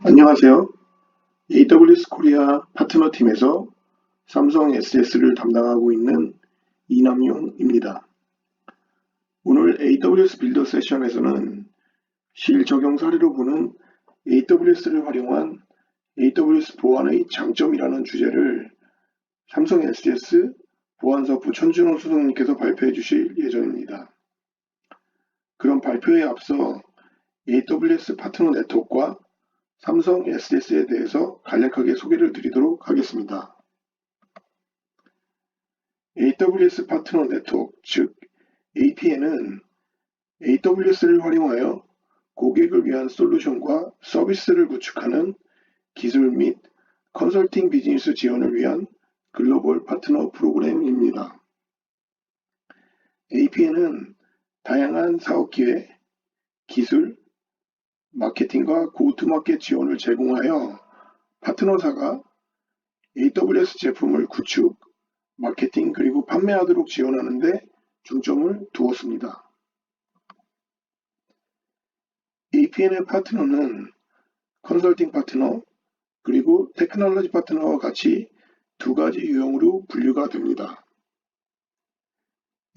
안녕하세요. AWS 코리아 파트너팀에서 삼성 SS를 담당하고 있는 이남용입니다. 오늘 AWS 빌더 세션에서는 실적용 사례로 보는 AWS를 활용한 AWS 보안의 장점이라는 주제를 삼성 SS 보안사업부 천준호 수석님께서 발표해 주실 예정입니다. 그럼 발표에 앞서 AWS 파트너 네트워크와 삼성 SS에 대해서 간략하게 소개를 드리도록 하겠습니다. AWS 파트너 네트워크, 즉 APN은 AWS를 활용하여 고객을 위한 솔루션과 서비스를 구축하는 기술 및 컨설팅 비즈니스 지원을 위한 글로벌 파트너 프로그램입니다. APN은 다양한 사업 기회, 기술, 마케팅과 고투마켓 지원을 제공하여 파트너사가 AWS 제품을 구축, 마케팅 그리고 판매하도록 지원하는 데 중점을 두었습니다. APN의 파트너는 컨설팅 파트너 그리고 테크놀로지 파트너와 같이 두 가지 유형으로 분류가 됩니다.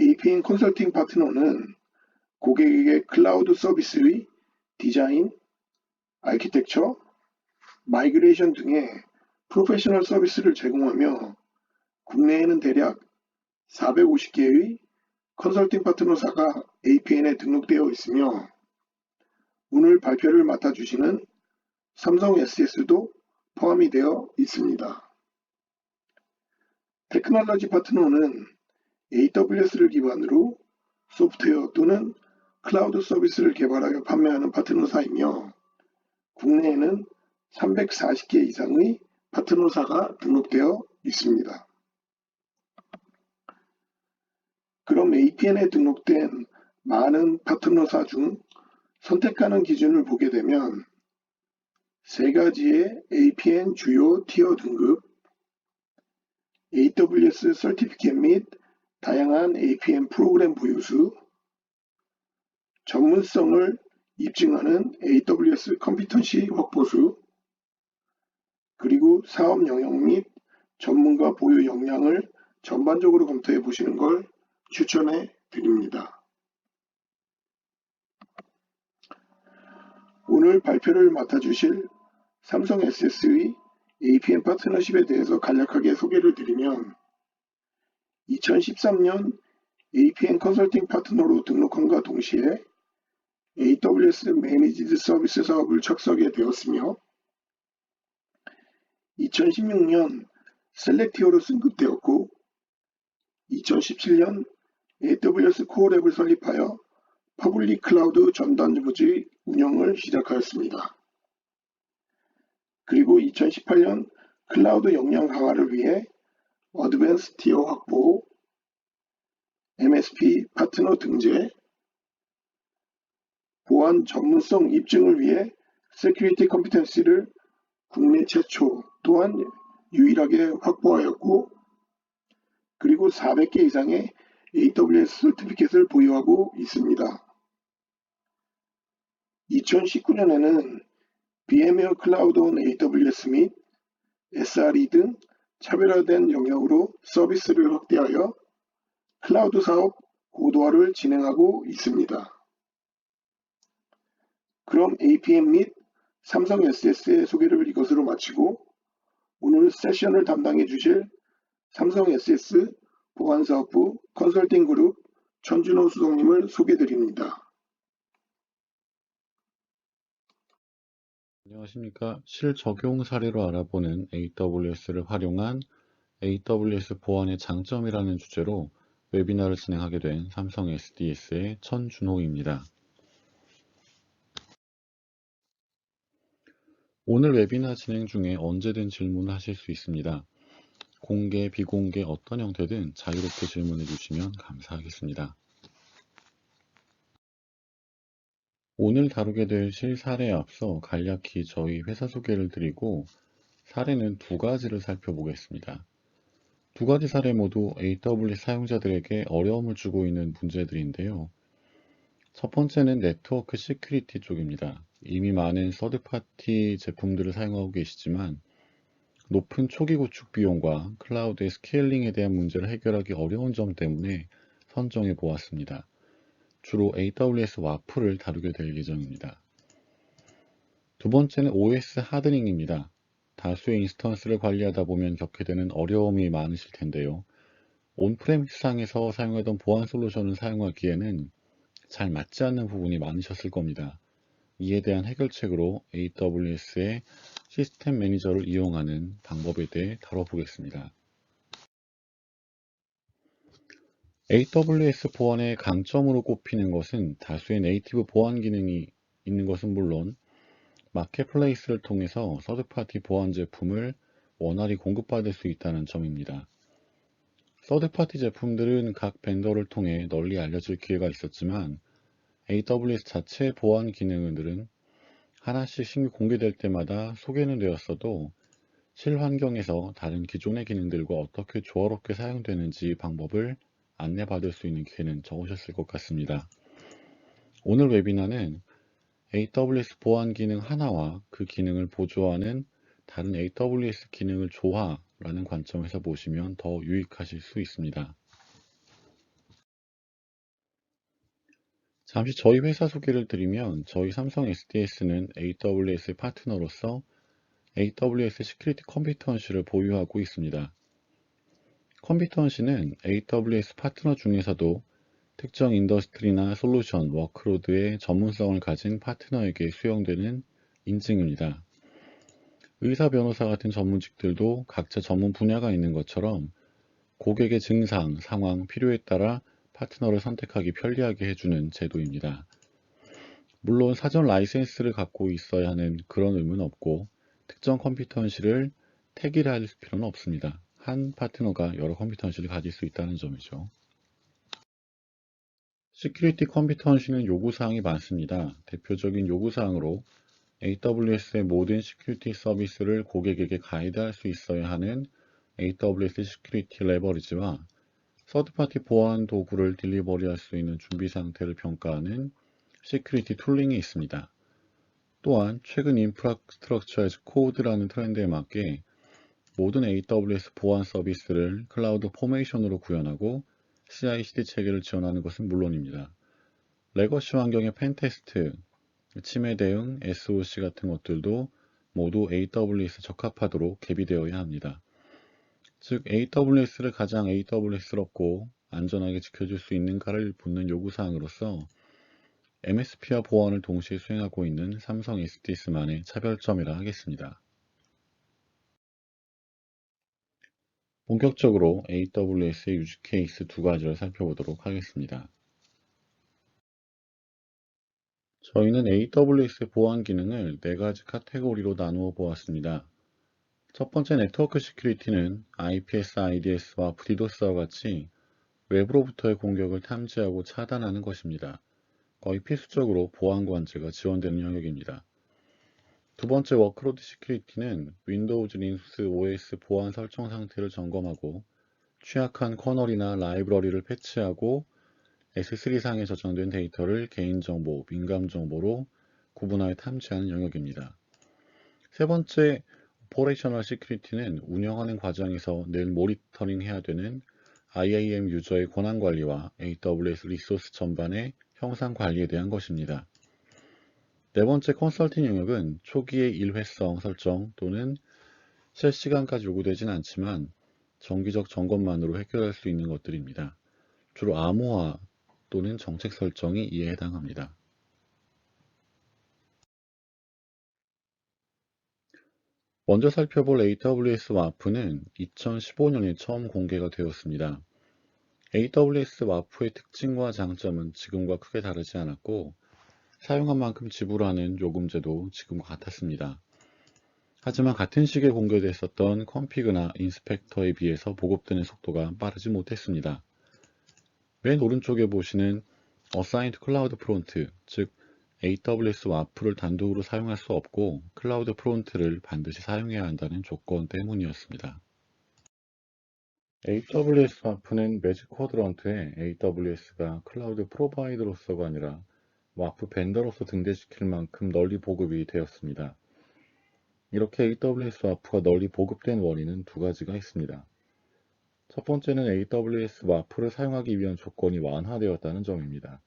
APN 컨설팅 파트너는 고객에게 클라우드 서비스의 디자인, 아키텍처, 마이그레이션 등의 프로페셔널 서비스를 제공하며 국내에는 대략 450개의 컨설팅 파트너사가 APN에 등록되어 있으며 오늘 발표를 맡아주시는 삼성 SS도 포함이 되어 있습니다. 테크놀로지 파트너는 AWS를 기반으로 소프트웨어 또는 클라우드 서비스를 개발하여 판매하는 파트너사이며 국내에는 340개 이상의 파트너사가 등록되어 있습니다. 그럼 APN에 등록된 많은 파트너사 중 선택하는 기준을 보게 되면 세 가지의 APN 주요 티어 등급, AWS 서티피켓 및 다양한 APN 프로그램 보유수, 전문성을 입증하는 AWS 컴피턴시 확보수, 그리고 사업 영역 및 전문가 보유 역량을 전반적으로 검토해 보시는 걸 추천해 드립니다. 오늘 발표를 맡아주실 삼성 SS의 APN 파트너십에 대해서 간략하게 소개를 드리면 2013년 APN 컨설팅 파트너로 등록함과 동시에 AWS 매니지드 서비스 사업을 착수하게 되었으며 2016년 셀렉티어로 승급되었고 2017년 AWS 코어랩을 설립하여 퍼블릭 클라우드 전담부지 운영을 시작하였습니다. 그리고 2018년 클라우드 역량 강화를 위해 어드밴스 티어 확보, MSP 파트너 등재, 보안 전문성 입증을 위해 세큐리티 컴피턴시를 국내 최초 또한 유일하게 확보하였고 그리고 400개 이상의 AWS 서티피켓을 보유하고 있습니다. 2019년에는 VMware 클라우드 온 AWS 및 SRE 등 차별화된 영역으로 서비스를 확대하여 클라우드 사업 고도화를 진행하고 있습니다. 그럼 APN 및 삼성 SS의 소개를 이것으로 마치고 오늘 세션을 담당해 주실 삼성 SS 보안사업부 컨설팅 그룹 천준호 수석님을 소개드립니다. 안녕하십니까. 실적용 사례로 알아보는 AWS를 활용한 AWS 보안의 장점이라는 주제로 웨비나를 진행하게 된 삼성 SDS의 천준호입니다. 오늘 웨비나 진행 중에 언제든 질문을 하실 수 있습니다. 공개, 비공개 어떤 형태든 자유롭게 질문해 주시면 감사하겠습니다. 오늘 다루게 될 실사례에 앞서 간략히 저희 회사 소개를 드리고 사례는 두 가지를 살펴보겠습니다. 두 가지 사례 모두 AWS 사용자들에게 어려움을 주고 있는 문제들인데요. 첫 번째는 네트워크 시큐리티 쪽입니다. 이미 많은 서드파티 제품들을 사용하고 계시지만 높은 초기 구축 비용과 클라우드의 스케일링에 대한 문제를 해결하기 어려운 점 때문에 선정해 보았습니다. 주로 AWS 와프를 다루게 될 예정입니다. 두 번째는 OS 하드닝입니다. 다수의 인스턴스를 관리하다 보면 겪게 되는 어려움이 많으실 텐데요. 온프레미스 상에서 사용하던 보안 솔루션을 사용하기에는 잘 맞지 않는 부분이 많으셨을 겁니다. 이에 대한 해결책으로 AWS의 시스템 매니저를 이용하는 방법에 대해 다뤄보겠습니다. AWS 보안의 강점으로 꼽히는 것은 다수의 네이티브 보안 기능이 있는 것은 물론 마켓플레이스를 통해서 서드파티 보안 제품을 원활히 공급받을 수 있다는 점입니다. 서드파티 제품들은 각 벤더를 통해 널리 알려질 기회가 있었지만 AWS 자체의 보안 기능들은 하나씩 신규 공개될 때마다 소개는 되었어도 실환경에서 다른 기존의 기능들과 어떻게 조화롭게 사용되는지 방법을 안내받을 수 있는 기회는 적으셨을 것 같습니다. 오늘 웨비나는 AWS 보안 기능 하나와 그 기능을 보조하는 다른 AWS 기능을 조화라는 관점에서 보시면 더 유익하실 수 있습니다. 잠시 저희 회사 소개를 드리면 저희 삼성 SDS는 AWS 파트너로서 AWS 시큐리티 컴피턴시를 보유하고 있습니다. 컴피턴시는 AWS 파트너 중에서도 특정 인더스트리나 솔루션, 워크로드의 전문성을 가진 파트너에게 수용되는 인증입니다. 의사, 변호사 같은 전문직들도 각자 전문 분야가 있는 것처럼 고객의 증상, 상황, 필요에 따라 파트너를 선택하기 편리하게 해주는 제도입니다. 물론 사전 라이센스를 갖고 있어야 하는 그런 의무는 없고 특정 컴퓨터실을 택일할 필요는 없습니다. 한 파트너가 여러 컴퓨터실을 가질 수 있다는 점이죠. 시큐리티 컴퓨터실은 요구사항이 많습니다. 대표적인 요구사항으로 AWS의 모든 시큐리티 서비스를 고객에게 가이드할 수 있어야 하는 AWS 시큐리티 레버리지와 서드파티 보안 도구를 딜리버리할 수 있는 준비 상태를 평가하는 시큐리티 툴링이 있습니다. 또한 최근 인프라스트럭처 애즈 코드라는 트렌드에 맞게 모든 AWS 보안 서비스를 클라우드 포메이션으로 구현하고 CI/CD 체계를 지원하는 것은 물론입니다. 레거시 환경의 펜테스트, 침해 대응, SOC 같은 것들도 모두 AWS 적합하도록 개비되어야 합니다. 즉 AWS를 가장 AWS럽고 안전하게 지켜줄 수 있는가를 묻는 요구사항으로서 MSP와 보안을 동시에 수행하고 있는 삼성 SDS만의 차별점이라 하겠습니다. 본격적으로 AWS의 유즈 케이스 두 가지를 살펴보도록 하겠습니다. 저희는 AWS 보안 기능을 네 가지 카테고리로 나누어 보았습니다. 첫 번째 네트워크 시큐리티는 IPS, IDS와 DDoS와 같이 외부로부터의 공격을 탐지하고 차단하는 것입니다. 거의 필수적으로 보안 관제가 지원되는 영역입니다. 두 번째 워크로드 시큐리티는 윈도우즈, 리눅스, OS 보안 설정 상태를 점검하고 취약한 커널이나 라이브러리를 패치하고 S3상에 저장된 데이터를 개인정보, 민감정보로 구분하여 탐지하는 영역입니다. 세 번째 오퍼레이셔널 시큐리티는 운영하는 과정에서 늘 모니터링 해야 되는 IAM 유저의 권한관리와 AWS 리소스 전반의 형상 관리에 대한 것입니다. 네 번째 컨설팅 영역은 초기의 일회성 설정 또는 실시간까지 요구되진 않지만 정기적 점검만으로 해결할 수 있는 것들입니다. 주로 암호화 또는 정책 설정이 이에 해당합니다. 먼저 살펴볼 AWS 와프는 2015년에 처음 공개가 되었습니다. AWS 와프의 특징과 장점은 지금과 크게 다르지 않았고 사용한 만큼 지불하는 요금제도 지금과 같았습니다. 하지만 같은 시기에 공개됐었던 컴피그나 인스펙터에 비해서 보급되는 속도가 빠르지 못했습니다. 맨 오른쪽에 보시는 Assigned Cloud Front, 즉 AWS 와프를 단독으로 사용할 수 없고 클라우드 프론트를 반드시 사용해야 한다는 조건 때문이었습니다. AWS 와프는 매직 쿼드런트에 AWS가 클라우드 프로바이더로서가 아니라 와프 벤더로서 등재시킬 만큼 널리 보급이 되었습니다. 이렇게 AWS 와프가 널리 보급된 원인은 두 가지가 있습니다. 첫 번째는 AWS 와프를 사용하기 위한 조건이 완화되었다는 점입니다.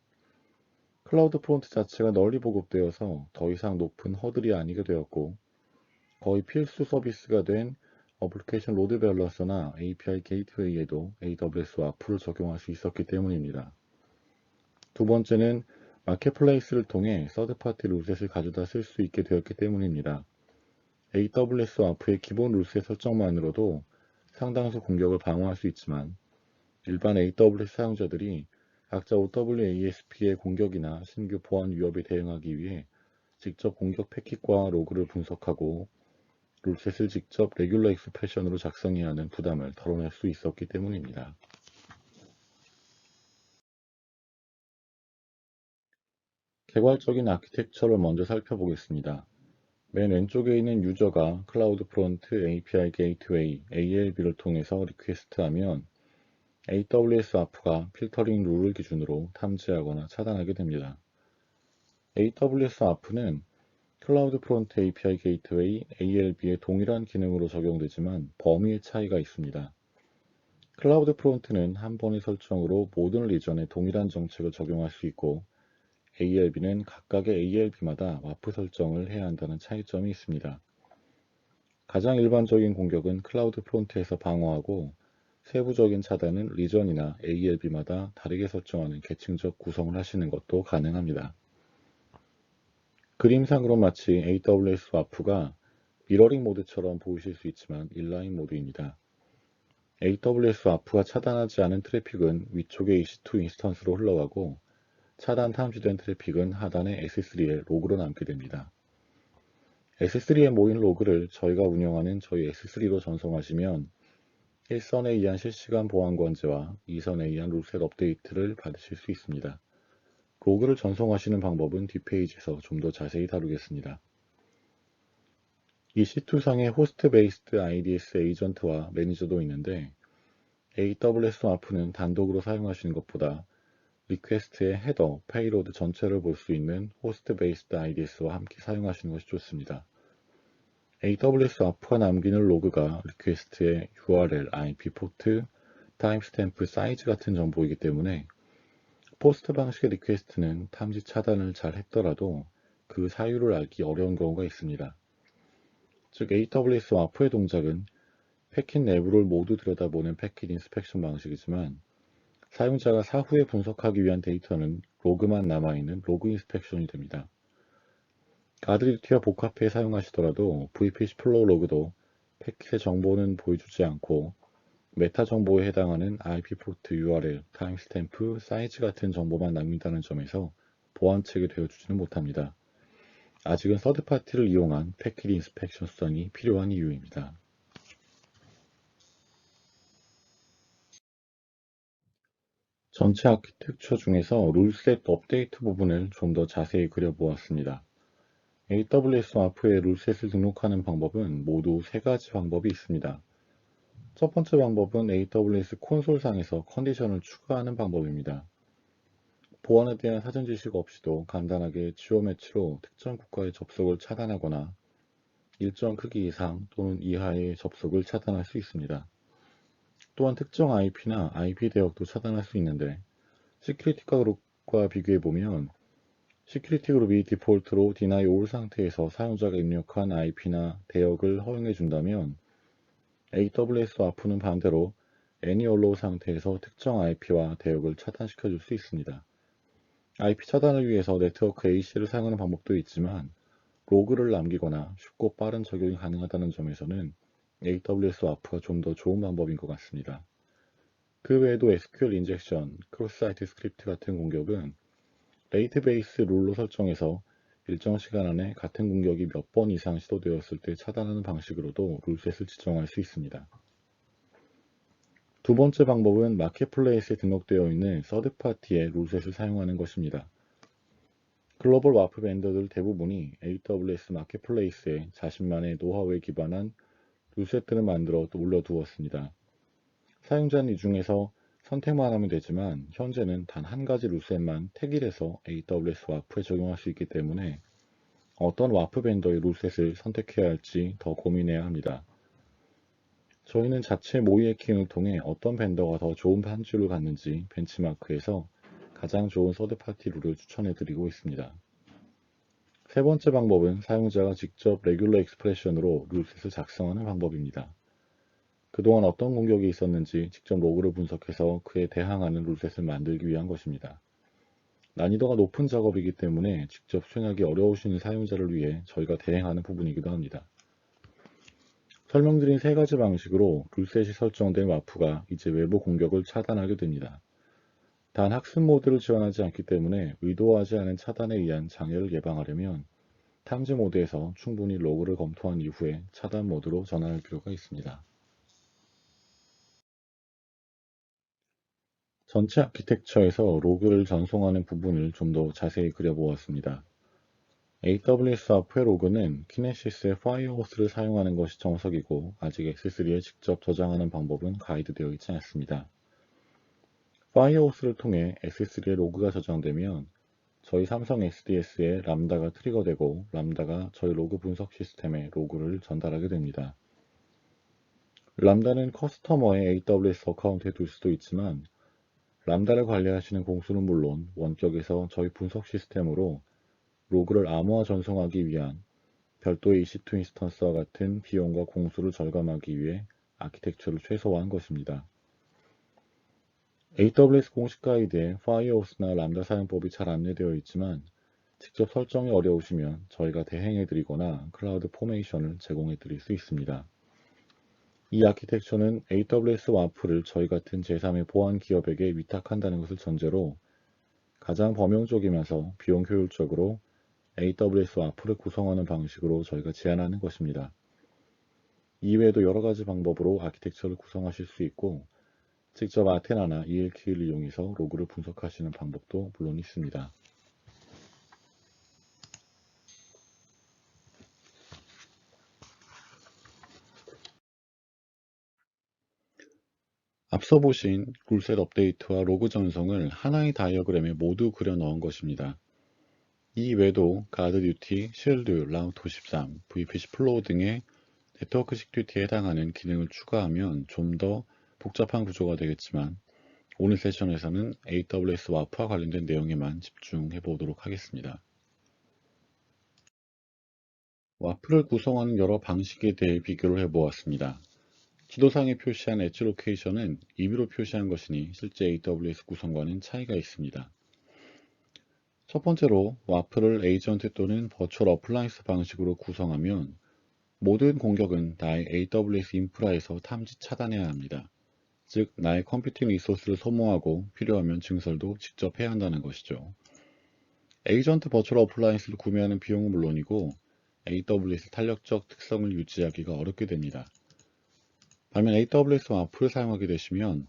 클라우드 프론트 자체가 널리 보급되어서 더 이상 높은 허들이 아니게 되었고, 거의 필수 서비스가 된 어플리케이션 로드 밸런서나 API 게이트웨이에도 AWS 와프를 적용할 수 있었기 때문입니다. 두 번째는 마켓플레이스를 통해 서드파티 룰셋을 가져다 쓸 수 있게 되었기 때문입니다. AWS 와프의 기본 룰셋 설정만으로도 상당수 공격을 방어할 수 있지만, 일반 AWS 사용자들이 각자 OWASP의 공격이나 신규 보안 위협에 대응하기 위해 직접 공격 패킷과 로그를 분석하고 룰셋을 직접 레귤러 익스프레션으로 작성해야 하는 부담을 덜어낼 수 있었기 때문입니다. 개괄적인 아키텍처를 먼저 살펴보겠습니다. 맨 왼쪽에 있는 유저가 클라우드 프론트 API 게이트웨이 ALB를 통해서 리퀘스트하면 AWS 와프가 필터링 룰을 기준으로 탐지하거나 차단하게 됩니다. AWS 와프는 클라우드 프론트 API 게이트웨이 ALB의 동일한 기능으로 적용되지만 범위의 차이가 있습니다. 클라우드 프론트는 한 번의 설정으로 모든 리전에 동일한 정책을 적용할 수 있고, ALB는 각각의 ALB마다 와프 설정을 해야 한다는 차이점이 있습니다. 가장 일반적인 공격은 클라우드 프론트에서 방어하고, 세부적인 차단은 리전이나 ALB마다 다르게 설정하는 계층적 구성을 하시는 것도 가능합니다. 그림상으로 마치 AWS 와프가 미러링 모드처럼 보이실 수 있지만 인라인 모드입니다. AWS 와프가 차단하지 않은 트래픽은 위쪽의 EC2 인스턴스로 흘러가고, 차단 탐지된 트래픽은 하단의 S3에 로그로 남게 됩니다. S3에 모인 로그를 저희가 운영하는 저희 S3로 전송하시면 1선에 의한 실시간 보안 관제와 2선에 의한 룰셋 업데이트를 받으실 수 있습니다. 로그를 전송하시는 방법은 뒷페이지에서 좀 더 자세히 다루겠습니다. EC2상의 호스트 베이스드 IDS 에이전트와 매니저도 있는데, AWS 와프는 단독으로 사용하시는 것보다 리퀘스트의 헤더, 페이로드 전체를 볼 수 있는 호스트 베이스드 IDS와 함께 사용하시는 것이 좋습니다. AWS 와프가 남기는 로그가 리퀘스트의 URL, IP 포트, 타임스탬프, 사이즈 같은 정보이기 때문에 포스트 방식의 리퀘스트는 탐지 차단을 잘 했더라도 그 사유를 알기 어려운 경우가 있습니다. 즉 AWS 와프의 동작은 패킷 내부를 모두 들여다보는 패킷 인스펙션 방식이지만, 사용자가 사후에 분석하기 위한 데이터는 로그만 남아있는 로그 인스펙션이 됩니다. 가드리티와 복합해 사용하시더라도 VPC 플로우 로그도 패킷의 정보는 보여주지 않고 메타 정보에 해당하는 IP 포트 URL, 타임스탬프, 사이즈 같은 정보만 남긴다는 점에서 보안책이 되어주지는 못합니다. 아직은 서드파티를 이용한 패킷 인스펙션 수단이 필요한 이유입니다. 전체 아키텍처 중에서 룰셋 업데이트 부분을 좀 더 자세히 그려보았습니다. AWS 와프에 룰셋을 등록하는 방법은 모두 세 가지 방법이 있습니다. 첫 번째 방법은 AWS 콘솔상에서 컨디션을 추가하는 방법입니다. 보안에 대한 사전 지식 없이도 간단하게 지오매치로 특정 국가의 접속을 차단하거나 일정 크기 이상 또는 이하의 접속을 차단할 수 있습니다. 또한 특정 IP나 IP 대역도 차단할 수 있는데, 시큐리티 그룹과 비교해보면 시큐리티 그룹이 디폴트로 Deny All 상태에서 사용자가 입력한 IP나 대역을 허용해 준다면, AWS 와프는 반대로 Any Allow 상태에서 특정 IP와 대역을 차단시켜 줄 수 있습니다. IP 차단을 위해서 네트워크 AC를 사용하는 방법도 있지만, 로그를 남기거나 쉽고 빠른 적용이 가능하다는 점에서는 AWS 와프가 좀 더 좋은 방법인 것 같습니다. 그 외에도 SQL 인젝션, 크로스 사이트 스크립트 같은 공격은 레이트 베이스 룰로 설정해서 일정 시간 안에 같은 공격이 몇 번 이상 시도되었을 때 차단하는 방식으로도 룰셋을 지정할 수 있습니다. 두 번째 방법은 마켓플레이스에 등록되어 있는 서드파티의 룰셋을 사용하는 것입니다. 글로벌 와프 벤더들 대부분이 AWS 마켓플레이스에 자신만의 노하우에 기반한 룰셋들을 만들어 올려두었습니다. 사용자는 이 중에서 선택만 하면 되지만 현재는 단 한 가지 룰셋만 택일해서 AWS 와프에 적용할 수 있기 때문에 어떤 와프 벤더의 룰셋을 선택해야 할지 더 고민해야 합니다. 저희는 자체 모의 해킹을 통해 어떤 벤더가 더 좋은 판줄을 갖는지 벤치마크해서 가장 좋은 서드파티 룰을 추천해 드리고 있습니다. 세 번째 방법은 사용자가 직접 레귤러 익스프레션으로 룰셋을 작성하는 방법입니다. 그동안 어떤 공격이 있었는지 직접 로그를 분석해서 그에 대항하는 룰셋을 만들기 위한 것입니다. 난이도가 높은 작업이기 때문에 직접 수행하기 어려우신 사용자를 위해 저희가 대행하는 부분이기도 합니다. 설명드린 세 가지 방식으로 룰셋이 설정된 와프가 이제 외부 공격을 차단하게 됩니다. 단 학습 모드를 지원하지 않기 때문에 의도하지 않은 차단에 의한 장애를 예방하려면 탐지 모드에서 충분히 로그를 검토한 이후에 차단 모드로 전환할 필요가 있습니다. 전체 아키텍처에서 로그를 전송하는 부분을 좀 더 자세히 그려보았습니다. AWS 와프의 로그는 키네시스의 파이어호스를 사용하는 것이 정석이고 아직 S3에 직접 저장하는 방법은 가이드되어 있지 않습니다. 파이어호스를 통해 S3에 로그가 저장되면 저희 삼성 SDS에 람다가 트리거되고 람다가 저희 로그 분석 시스템에 로그를 전달하게 됩니다. 람다는 커스터머의 AWS 어카운트에 둘 수도 있지만 람다를 관리하시는 공수는 물론 원격에서 저희 분석 시스템으로 로그를 암호화 전송하기 위한 별도의 EC2 인스턴스와 같은 비용과 공수를 절감하기 위해 아키텍처를 최소화한 것입니다. AWS 공식 가이드에 파이어호스나 람다 사용법이 잘 안내되어 있지만 직접 설정이 어려우시면 저희가 대행해드리거나 클라우드 포메이션을 제공해드릴 수 있습니다. 이 아키텍처는 AWS 와프를 저희 같은 제3의 보안 기업에게 위탁한다는 것을 전제로 가장 범용적이면서 비용 효율적으로 AWS 와프를 구성하는 방식으로 저희가 제안하는 것입니다. 이외에도 여러 가지 방법으로 아키텍처를 구성하실 수 있고 직접 아테나나 ELK를 이용해서 로그를 분석하시는 방법도 물론 있습니다. 앞서 보신 룰셋 업데이트와 로그 전송을 하나의 다이어그램에 모두 그려 넣은 것입니다. 이 외에도 가드 듀티, 실드, 라우트 53, VPC 플로우 등의 네트워크식 듀티에 해당하는 기능을 추가하면 좀 더 복잡한 구조가 되겠지만 오늘 세션에서는 AWS 와프와 관련된 내용에만 집중해 보도록 하겠습니다. 와프를 구성하는 여러 방식에 대해 비교를 해보았습니다. 지도상에 표시한 엣지 로케이션은 임의로 표시한 것이니 실제 AWS 구성과는 차이가 있습니다. 첫 번째로 와프를 에이전트 또는 버추얼 어플라이언스 방식으로 구성하면 모든 공격은 나의 AWS 인프라에서 탐지 차단해야 합니다. 즉 나의 컴퓨팅 리소스를 소모하고 필요하면 증설도 직접 해야 한다는 것이죠. 에이전트 버추얼 어플라이언스를 구매하는 비용은 물론이고 AWS 탄력적 특성을 유지하기가 어렵게 됩니다. 반면 AWS 와프를 사용하게 되시면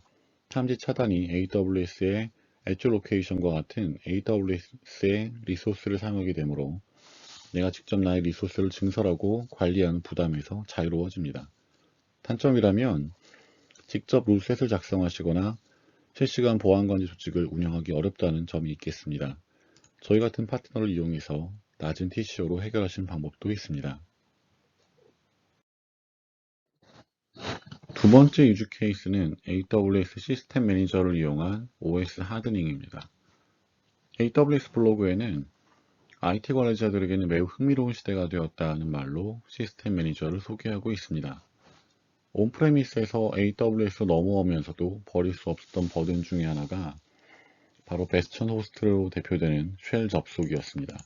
탐지 차단이 AWS의 엣지 로케이션과 같은 AWS의 리소스를 사용하게 되므로 내가 직접 나의 리소스를 증설하고 관리하는 부담에서 자유로워집니다. 단점이라면 직접 룰셋을 작성하시거나 실시간 보안관리 조직을 운영하기 어렵다는 점이 있겠습니다. 저희 같은 파트너를 이용해서 낮은 TCO로 해결하시는 방법도 있습니다. 두 번째 유즈 케이스는 AWS 시스템 매니저를 이용한 OS 하드닝입니다. AWS 블로그에는 IT 관리자들에게는 매우 흥미로운 시대가 되었다는 말로 시스템 매니저를 소개하고 있습니다. 온프레미스에서 AWS로 넘어오면서도 버릴 수 없었던 버든 중에 하나가 바로 베스천 호스트로 대표되는 쉘 접속이었습니다.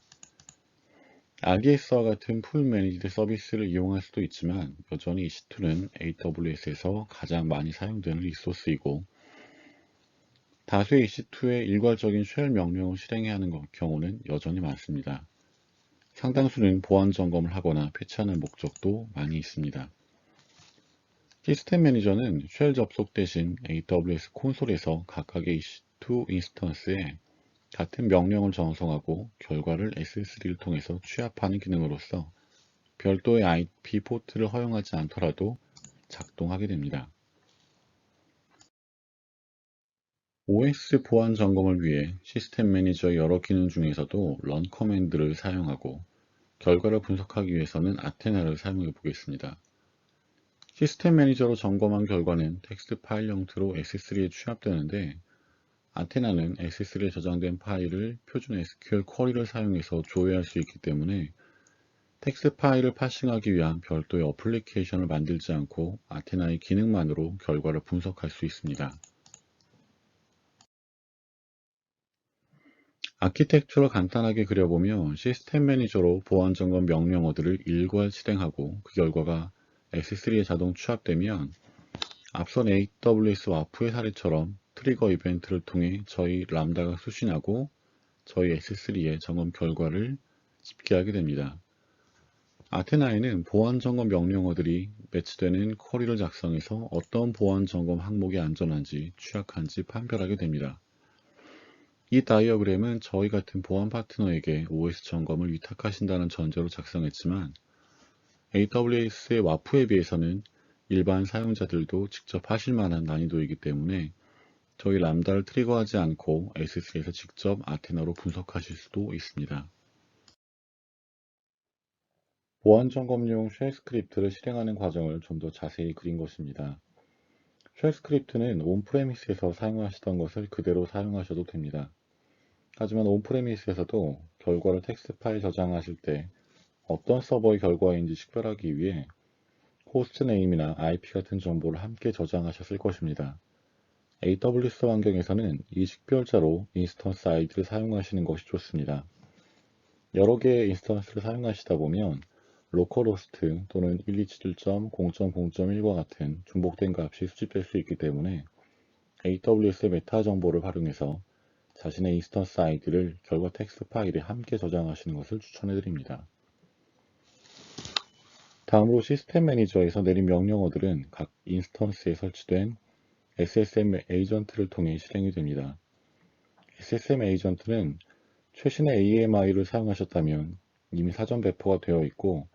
RDS와 같은 풀 매니지드 서비스를 이용할 수도 있지만 여전히 EC2는 AWS에서 가장 많이 사용되는 리소스이고 다수의 EC2의 일괄적인 쉘 명령을 실행해야 하는 경우는 여전히 많습니다. 상당수는 보안 점검을 하거나 패치하는 목적도 많이 있습니다. 시스템 매니저는 쉘 접속 대신 AWS 콘솔에서 각각의 EC2 인스턴스에 같은 명령을 전송하고 결과를 S3를 통해서 취합하는 기능으로서 별도의 IP 포트를 허용하지 않더라도 작동하게 됩니다. OS 보안 점검을 위해 시스템 매니저의 여러 기능 중에서도 run 커맨드를 사용하고 결과를 분석하기 위해서는 아테나를 사용해 보겠습니다. 시스템 매니저로 점검한 결과는 텍스트 파일 형태로 S3에 취합되는데 아테나는 S3에 저장된 파일을 표준 SQL 쿼리를 사용해서 조회할 수 있기 때문에 텍스트 파일을 파싱하기 위한 별도의 어플리케이션을 만들지 않고 아테나의 기능만으로 결과를 분석할 수 있습니다. 아키텍처를 간단하게 그려보면 시스템 매니저로 보안 점검 명령어들을 일괄 실행하고 그 결과가 S3에 자동 취합되면 앞선 AWS 와프의 사례처럼 트리거 이벤트를 통해 저희 람다가 수신하고 저희 S3의 점검 결과를 집계하게 됩니다. 아테나에는 보안 점검 명령어들이 매치되는 쿼리를 작성해서 어떤 보안 점검 항목이 안전한지 취약한지 판별하게 됩니다. 이 다이어그램은 저희 같은 보안 파트너에게 OS 점검을 위탁하신다는 전제로 작성했지만 AWS의 와프에 비해서는 일반 사용자들도 직접 하실 만한 난이도이기 때문에 저희 람다를 트리거하지 않고 S3에서 직접 아테나로 분석하실 수도 있습니다. 보안 점검용 쉘 스크립트를 실행하는 과정을 좀 더 자세히 그린 것입니다. 쉘 스크립트는 온프레미스에서 사용하시던 것을 그대로 사용하셔도 됩니다. 하지만 온프레미스에서도 결과를 텍스트 파일 저장하실 때 어떤 서버의 결과인지 식별하기 위해 호스트 네임이나 IP 같은 정보를 함께 저장하셨을 것입니다. AWS 환경에서는 이 식별자로 인스턴스 아이디를 사용하시는 것이 좋습니다. 여러 개의 인스턴스를 사용하시다 보면 로컬호스트 또는 127.0.0.1과 같은 중복된 값이 수집될 수 있기 때문에 AWS의 메타 정보를 활용해서 자신의 인스턴스 아이디를 결과 텍스트 파일에 함께 저장하시는 것을 추천해 드립니다. 다음으로 시스템 매니저에서 내린 명령어들은 각 인스턴스에 설치된 SSM 에이전트를 통해 실행이 됩니다. SSM 에이전트는 최신의 AMI를 사용하셨다면 이미 사전 배포가 되어 있고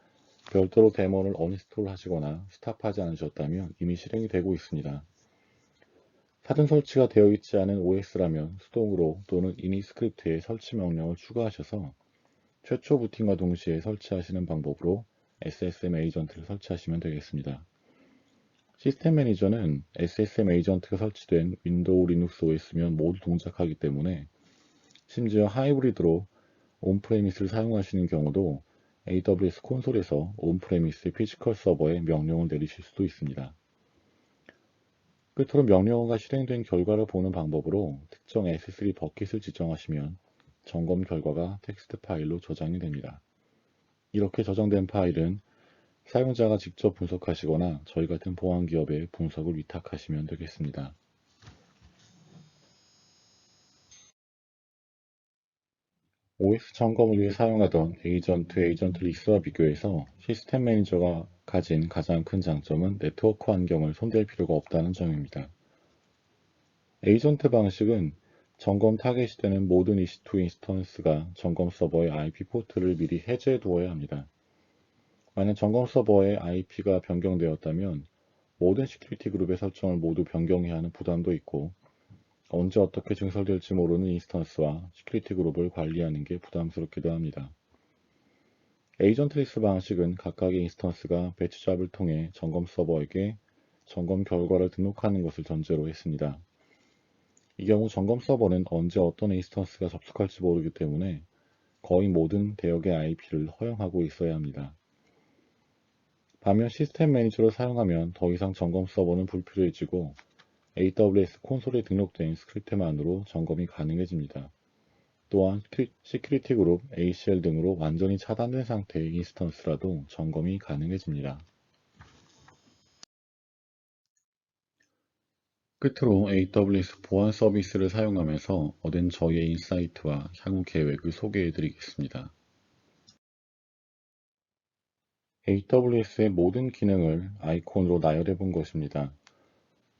별도로 데몬을 언인스톨 하시거나 스탑하지 않으셨다면 이미 실행이 되고 있습니다. 사전 설치가 되어 있지 않은 OS라면 수동으로 또는 이니 스크립트에 설치 명령을 추가하셔서 최초 부팅과 동시에 설치하시는 방법으로 SSM 에이전트를 설치하시면 되겠습니다. 시스템 매니저는 SSM 에이전트가 설치된 윈도우 리눅스 OS면 모두 동작하기 때문에 심지어 하이브리드로 온프레미스를 사용하시는 경우도 AWS 콘솔에서 온프레미스 피지컬 서버에 명령을 내리실 수도 있습니다. 끝으로 명령어가 실행된 결과를 보는 방법으로 특정 S3 버킷을 지정하시면 점검 결과가 텍스트 파일로 저장이 됩니다. 이렇게 저장된 파일은 사용자가 직접 분석하시거나 저희 같은 보안 기업에 분석을 위탁하시면 되겠습니다. OS 점검을 위해 사용하던 에이전트 리스트와 비교해서 시스템 매니저가 가진 가장 큰 장점은 네트워크 환경을 손댈 필요가 없다는 점입니다. 에이전트 방식은 점검 타겟이 되는 모든 EC2 인스턴스가 점검 서버의 IP 포트를 미리 해제해 두어야 합니다. 만약 점검 서버의 IP가 변경되었다면 모든 시큐리티 그룹의 설정을 모두 변경해야 하는 부담도 있고 언제 어떻게 증설될지 모르는 인스턴스와 시큐리티 그룹을 관리하는 게 부담스럽기도 합니다. 에이전트 리스트 방식은 각각의 인스턴스가 배치 잡을 통해 점검 서버에게 점검 결과를 등록하는 것을 전제로 했습니다. 이 경우 점검 서버는 언제 어떤 인스턴스가 접속할지 모르기 때문에 거의 모든 대역의 IP를 허용하고 있어야 합니다. 반면 시스템 매니저를 사용하면 더 이상 점검 서버는 불필요해지고 AWS 콘솔에 등록된 스크립트만으로 점검이 가능해집니다. 또한 시큐리티 그룹, ACL 등으로 완전히 차단된 상태의 인스턴스라도 점검이 가능해집니다. 끝으로 AWS 보안 서비스를 사용하면서 얻은 저희의 인사이트와 향후 계획을 소개해 드리겠습니다. AWS의 모든 기능을 아이콘으로 나열해 본 것입니다.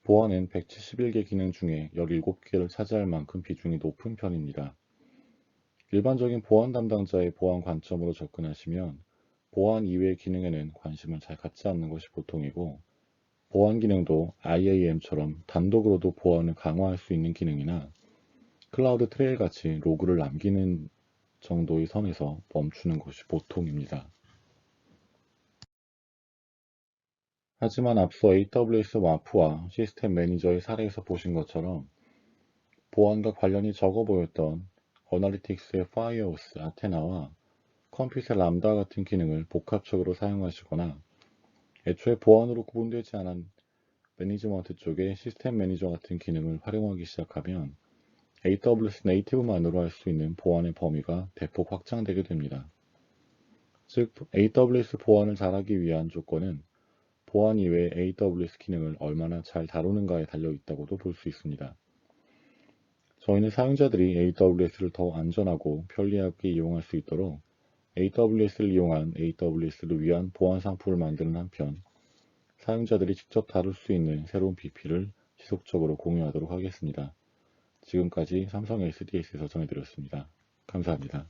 보안은 171개 기능 중에 17개를 차지할 만큼 비중이 높은 편입니다. 일반적인 보안 담당자의 보안 관점으로 접근하시면 보안 이외의 기능에는 관심을 잘 갖지 않는 것이 보통이고 보안 기능도 IAM처럼 단독으로도 보안을 강화할 수 있는 기능이나 클라우드 트레일 같이 로그를 남기는 정도의 선에서 멈추는 것이 보통입니다. 하지만 앞서 AWS 와프와 시스템 매니저의 사례에서 보신 것처럼 보안과 관련이 적어 보였던 어널리틱스의 파이어호스 아테나와 컴퓨터 람다 같은 기능을 복합적으로 사용하시거나 애초에 보안으로 구분되지 않은 매니지먼트 쪽의 시스템 매니저 같은 기능을 활용하기 시작하면 AWS 네이티브만으로 할 수 있는 보안의 범위가 대폭 확장되게 됩니다. 즉, AWS 보안을 잘하기 위한 조건은 보안 이외의 AWS 기능을 얼마나 잘 다루는가에 달려 있다고도 볼 수 있습니다. 저희는 사용자들이 AWS를 더 안전하고 편리하게 이용할 수 있도록 AWS를 이용한 AWS를 위한 보안 상품을 만드는 한편 사용자들이 직접 다룰 수 있는 새로운 BP를 지속적으로 공유하도록 하겠습니다. 지금까지 삼성 SDS에서 전해드렸습니다. 감사합니다.